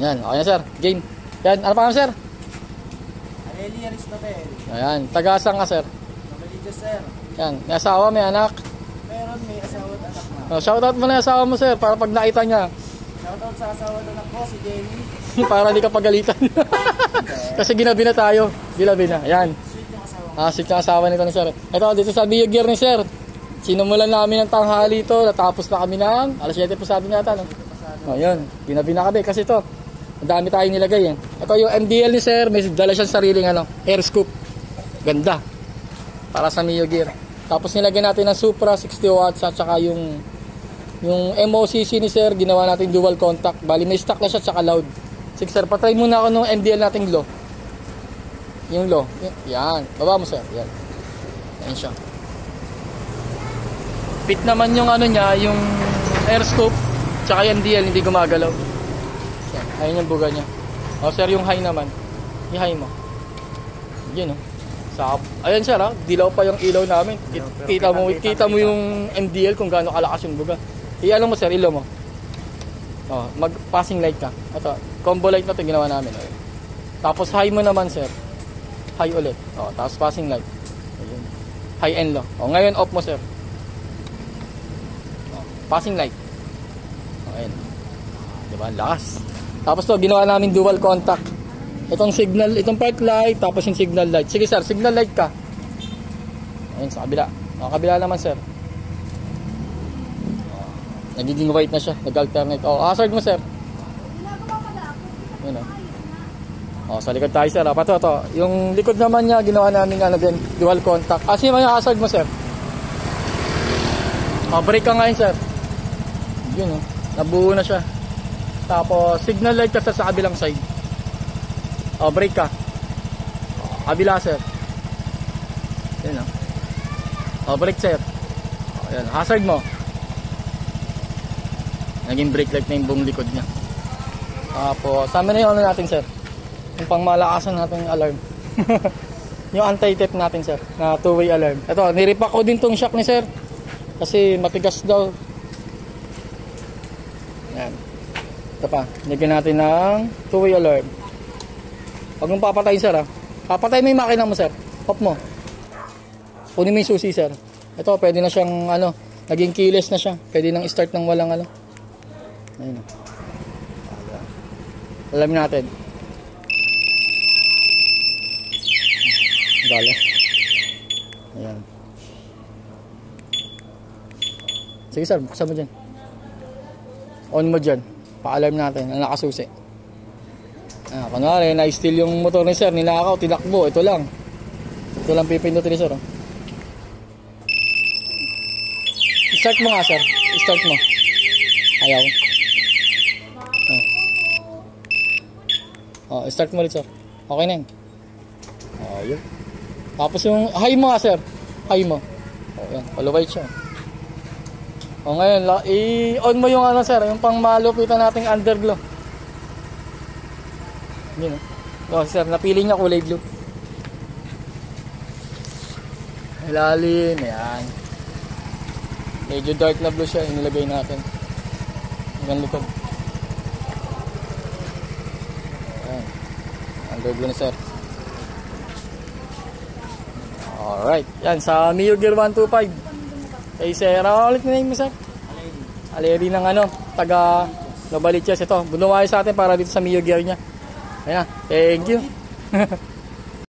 Yan, okay na sir. Game. Yan, ano pa sir? Areli Aristotel. Ayan, taga-asang ka sir? Nabaligas sir. Yan, may asawa, may anak. Meron, may asawa at anak na. Oh, shoutout mo na yung asawa mo sir, para pag nakita niya. Shoutout sa asawa at anak ko, si Jenny. Para hindi ka pagalitan. Kasi ginabi na tayo. Ginabi na. Ayan. Sweet yung asawa. Sweet yung asawa nito ni sir. Ito, dito sa Bio Gear ni sir. Sinumulan namin ng tanghali ito. Natapos na kami ng alas 7 po sabi nga ata. No? Oh, yun. Ginabi na kami. Kasi ito, ang dami tayong nilagay. Eh. Ito yung MDL ni sir. May dala siyang sariling air scoop. Ganda. Para sa Mio Gear. Tapos nilagay natin ng Supra 60 watts at saka yung MOCC ni sir. Ginawa natin dual contact. Bali may stock na siya at saka loud. Sige sir, patry muna ako ng MDL nating low. Yung low. Yan. Baba mo sir. Yan. Yan siya. Fit naman yung niya, yung air scoop. Tsaka yung MDL, hindi gumagalaw. Yan. Ayun yung buga niya. O sir, yung high naman. I-high mo. Yun o. Sakap. Ayan sir ha. Dilaw pa yung ilaw namin. Kita mo yung MDL kung gaano kalakas yung buga. I-ano mo sir, ilaw mo. Oh, mag-passing light ka. Ito, combo light na ito ginawa namin. Okay. Tapos high mo naman, sir. High ulit. Oh, tapos passing light. Ayun. High and low. Oh, ngayon off mo, sir. Oh, passing light. Oh, ayun. Diba? Lakas. Tapos to, ginawa namin dual contact. Itong signal, itong park light, tapos yung signal light. Sige, sir, signal light ka. Ayun, sa kabila. Oh, kabila naman, sir. Nagiging white na siya, nag-alternate. Oh, hazard mo sir. Yun oh. Sa likod tayo sir. Pato to. Yung likod naman niya, ginawa namin din, dual contact. Sino yung hazard mo sir? Oh, brake ka ngayon sir. Yun oh. Nabuo na siya. Tapos, signal light ka sa kabilang side. Oh, brake ka. Oh, kabila sir. Yun oh. Oh, brake sir. Oh, yan. Hazard mo. Naging brake light na yung buong likod niya. Tapos, sa amin na yung natin, sir. Yung pangmalakasan natin yung alarm. Yung anti-tip natin, sir. Na two-way alarm. Ito, niripak ko din tong shock ni sir. Kasi matigas daw. Yan. Ito pa. Nigyan natin ng two-way alarm. Huwag mong papatayin, sir. Papatayin mo yung makina mo, sir. Pop mo. Kunin mo yung susi, sir. Ito, pwede na siyang, naging keyless na siya. Pwede nang start ng walang, Ayun. Alamin natin. Gala. Ayan. Sige sir, buksan mo dyan. On mo dyan. Pa-alarm natin. Ang nakasusi. Kunwari, na-steal yung motor ni sir. Ninakaw, tinakbo. Ito lang. Ito lang pipindutin ni sir. Start mo nga sir. Start mo. Ayaw. Start mo ulit sir. Okay na yun. Ayun. Tapos yung high mo nga sir. High mo. Yan. Paluway siya. Ngayon, i-on mo yung sir. Yung pang malupitan nating underglow. Yun sir, napili niya kulay blue. Ilalim. Ayan. Medyo dark na blue siya. Inilagay natin. Hanggang likod. Underglow na sir. Alright. Yan. Sa Mio Gear 125. Sir, ulit na name mo sir? Aleri ng taga Novaliches. Ito. Bunuwayo sa atin para dito sa Mio Gear niya. Ayan. Thank you.